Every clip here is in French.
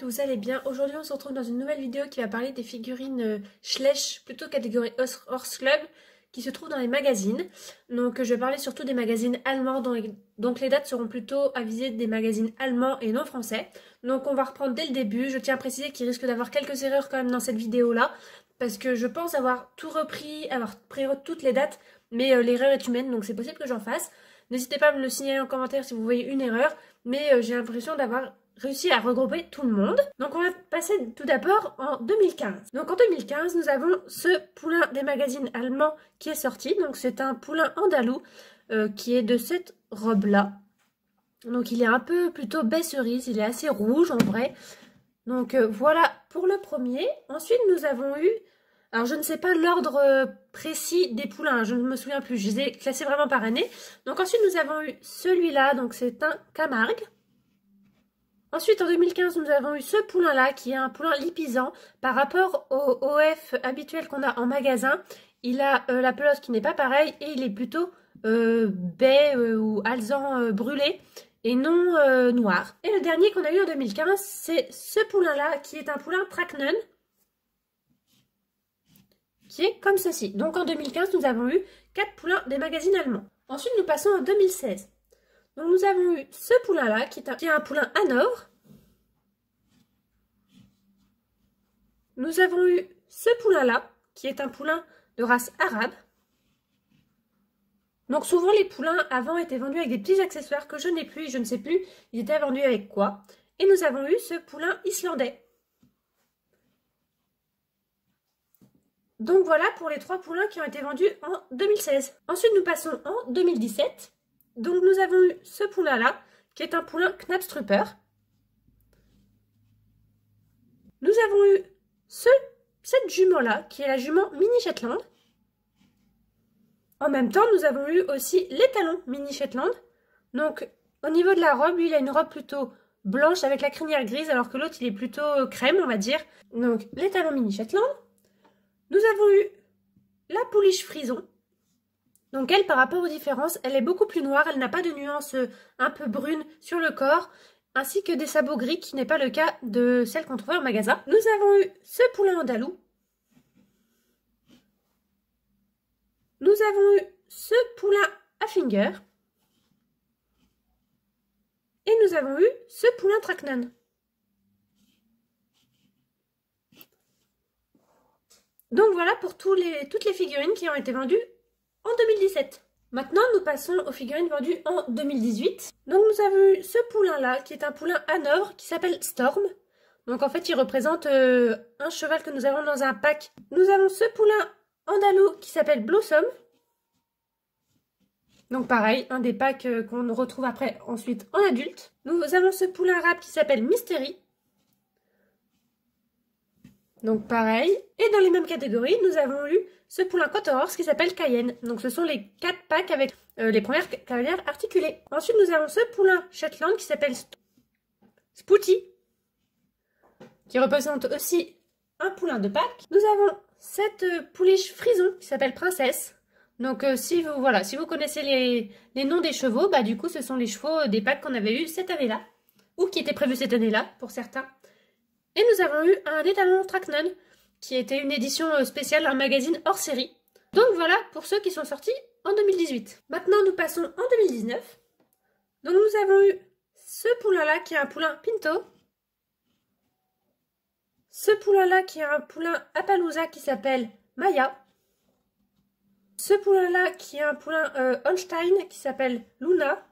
que vous allez bien. Aujourd'hui on se retrouve dans une nouvelle vidéo qui va parler des figurines Schleich, plutôt catégorie Horse Club, qui se trouvent dans les magazines. Donc je vais parler surtout des magazines allemands, donc les dates seront plutôt avisées des magazines allemands et non français. Donc on va reprendre dès le début. Je tiens à préciser qu'il risque d'avoir quelques erreurs quand même dans cette vidéo là, parce que je pense avoir tout repris, avoir pris toutes les dates, mais l'erreur est humaine, donc c'est possible que j'en fasse. N'hésitez pas à me le signaler en commentaire si vous voyez une erreur, mais j'ai l'impression d'avoir réussi à regrouper tout le monde. Donc on va passer tout d'abord en 2015. Donc en 2015, nous avons ce poulain des magazines allemands qui est sorti. Donc c'est un poulain andalou qui est de cette robe-là. Donc il est un peu plutôt baie cerise, il est assez rouge en vrai. Donc voilà pour le premier. Ensuite nous avons eu, alors je ne sais pas l'ordre précis des poulains, je ne me souviens plus, je les ai classés vraiment par année. Donc ensuite nous avons eu celui-là, donc c'est un Camargue. Ensuite, en 2015, nous avons eu ce poulain-là, qui est un poulain lipisant. Par rapport au OF habituel qu'on a en magasin, il a la pelote qui n'est pas pareille et il est plutôt baie ou alezan brûlé et non noir. Et le dernier qu'on a eu en 2015, c'est ce poulain-là, qui est un poulain Traknen, qui est comme ceci. Donc en 2015, nous avons eu 4 poulains des magazines allemands. Ensuite, nous passons en 2016. Donc nous avons eu ce poulain-là, qui est un poulain Hanovre. Nous avons eu ce poulain-là, qui est un poulain de race arabe. Donc souvent les poulains avant étaient vendus avec des petits accessoires que je n'ai plus, je ne sais plus, ils étaient vendus avec quoi. Et nous avons eu ce poulain islandais. Donc voilà pour les 3 poulains qui ont été vendus en 2016. Ensuite nous passons en 2017. Donc nous avons eu ce poulain-là, qui est un poulain Knabstruper. Nous avons eu cette jument-là, qui est la jument Mini Shetland. En même temps, nous avons eu aussi l'étalon Mini Shetland. Donc au niveau de la robe, lui, il a une robe plutôt blanche avec la crinière grise, alors que l'autre, il est plutôt crème, on va dire. Donc l'étalon Mini Shetland. Nous avons eu la pouliche frison. Donc elle, par rapport aux différences, elle est beaucoup plus noire, elle n'a pas de nuance un peu brune sur le corps, ainsi que des sabots gris, qui n'est pas le cas de celle qu'on trouvait au magasin. Nous avons eu ce poulain andalou. Nous avons eu ce poulain Haflinger. Et nous avons eu ce poulain Traknen. Donc voilà pour toutes les figurines qui ont été vendues en 2017. Maintenant, nous passons aux figurines vendues en 2018. Donc nous avons eu ce poulain-là, qui est un poulain Hanovre, qui s'appelle Storm. Donc en fait, il représente un cheval que nous avons dans un pack. Nous avons ce poulain andalou qui s'appelle Blossom. Donc pareil, un des packs qu'on retrouve après ensuite en adulte. Nous avons ce poulain arabe qui s'appelle Mystery. Donc pareil. Et dans les mêmes catégories, nous avons eu ce poulain Quarter Horse qui s'appelle Cayenne. Donc ce sont les 4 packs avec les premières cavalières articulées. Ensuite, nous avons ce poulain Shetland qui s'appelle Spooty, qui représente aussi un poulain de pack. Nous avons cette pouliche frison qui s'appelle Princesse. Donc si vous connaissez les noms des chevaux, bah du coup ce sont les chevaux des packs qu'on avait eu cette année-là, ou qui étaient prévus cette année-là pour certains. Et nous avons eu un étalon Traknen, qui était une édition spéciale, un magazine hors série. Donc voilà pour ceux qui sont sortis en 2018. Maintenant nous passons en 2019. Donc nous avons eu ce poulain-là qui est un poulain Pinto. Ce poulain-là qui est un poulain Appaloosa qui s'appelle Maya. Ce poulain-là qui est un poulain Holstein qui s'appelle Luna.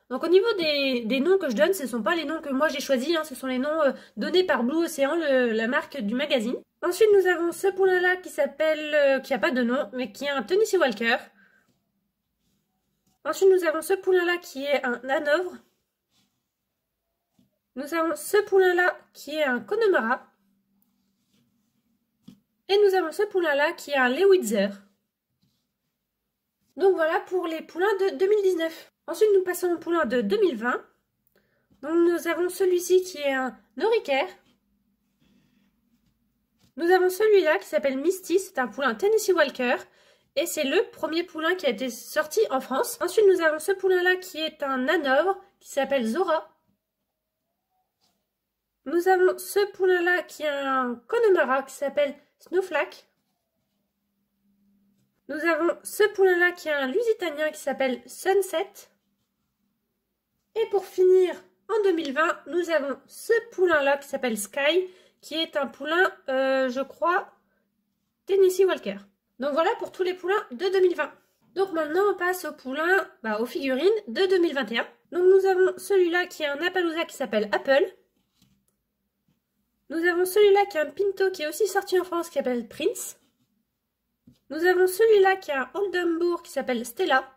Donc au niveau des noms que je donne, ce ne sont pas les noms que moi j'ai choisis, hein, ce sont les noms donnés par Blue Ocean, la marque du magazine. Ensuite nous avons ce poulain-là qui s'appelle, qui n'a pas de nom, mais qui est un Tennessee Walker. Ensuite nous avons ce poulain-là qui est un Hanovre. Nous avons ce poulain-là qui est un Connemara. Et nous avons ce poulain-là qui est un Lewitzer. Donc voilà pour les poulains de 2019. Ensuite, nous passons au poulain de 2020. Donc nous avons celui-ci qui est un Noriker. Nous avons celui-là qui s'appelle Misty, c'est un poulain Tennessee Walker. Et c'est le premier poulain qui a été sorti en France. Ensuite, nous avons ce poulain-là qui est un Hanovre qui s'appelle Zora. Nous avons ce poulain-là qui a un Connemara qui s'appelle Snowflake. Nous avons ce poulain-là qui a un Lusitanien qui s'appelle Sunset. Et pour finir, en 2020, nous avons ce poulain-là qui s'appelle Sky, qui est un poulain, je crois, Tennessee Walker. Donc voilà pour tous les poulains de 2020. Donc maintenant, on passe aux poulains, aux figurines de 2021. Donc nous avons celui-là qui est un Appaloosa qui s'appelle Apple. Nous avons celui-là qui est un Pinto qui est aussi sorti en France qui s'appelle Prince. Nous avons celui-là qui est un Oldenburg qui s'appelle Stella.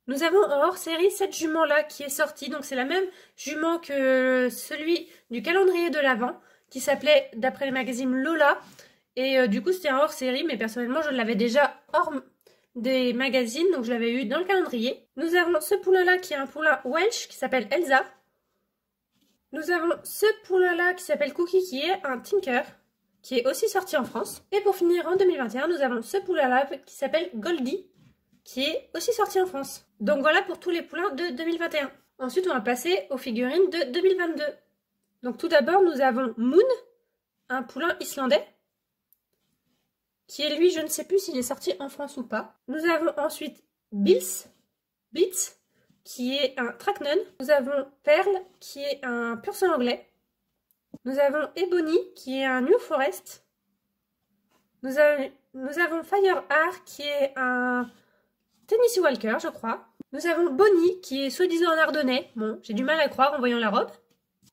Nous avons en hors-série cette jument-là qui est sortie. Donc c'est la même jument que celui du calendrier de l'Avent qui s'appelait, d'après les magazines, Lola. Et du coup c'était un hors-série, mais personnellement je l'avais déjà hors des magazines, donc je l'avais eu dans le calendrier. Nous avons ce poulain-là qui est un poulain Welsh qui s'appelle Elsa. Nous avons ce poulain-là qui s'appelle Cookie qui est un Tinker, qui est aussi sorti en France. Et pour finir, en 2021, nous avons ce poulain-là qui s'appelle Goldie, qui est aussi sorti en France. Donc voilà pour tous les poulains de 2021. Ensuite, on va passer aux figurines de 2022. Donc tout d'abord, nous avons Moon, un poulain islandais, qui est lui, je ne sais plus s'il est sorti en France ou pas. Nous avons ensuite Blitz, qui est un Tracknun. Nous avons Pearl, qui est un pur sang anglais. Nous avons Ebony, qui est un New Forest. Nous avons Fireheart, qui est un Tennessee Walker, je crois. Nous avons Bonnie, qui est soi-disant un Ardennais. Bon, j'ai du mal à croire en voyant la robe.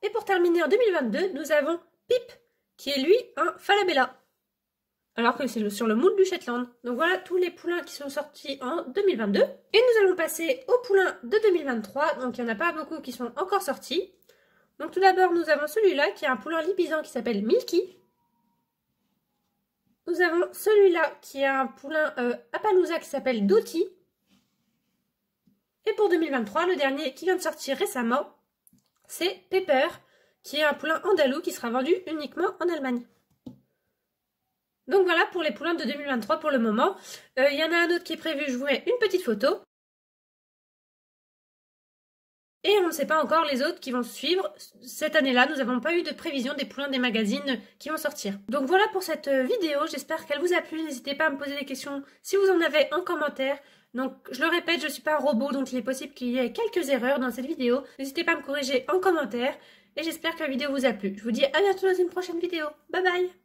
Et pour terminer en 2022, nous avons Pip, qui est lui un Falabella. Alors que c'est sur le moule du Shetland. Donc voilà tous les poulains qui sont sortis en 2022. Et nous allons passer aux poulains de 2023. Donc il n'y en a pas beaucoup qui sont encore sortis. Donc tout d'abord, nous avons celui-là qui est un poulain lipizzan qui s'appelle Milky. Nous avons celui-là qui est un poulain Appaloosa qui s'appelle Dottie. Et pour 2023, le dernier qui vient de sortir récemment, c'est Pepper, qui est un poulain andalou qui sera vendu uniquement en Allemagne. Donc voilà pour les poulains de 2023 pour le moment. Il y en a un autre qui est prévu, je vous mets une petite photo. Et on ne sait pas encore les autres qui vont suivre. Cette année-là, nous n'avons pas eu de prévision des poulains des magazines qui vont sortir. Donc voilà pour cette vidéo, j'espère qu'elle vous a plu. N'hésitez pas à me poser des questions si vous en avez en commentaire. Donc je le répète, je ne suis pas un robot, donc il est possible qu'il y ait quelques erreurs dans cette vidéo. N'hésitez pas à me corriger en commentaire. Et j'espère que la vidéo vous a plu. Je vous dis à bientôt dans une prochaine vidéo. Bye bye!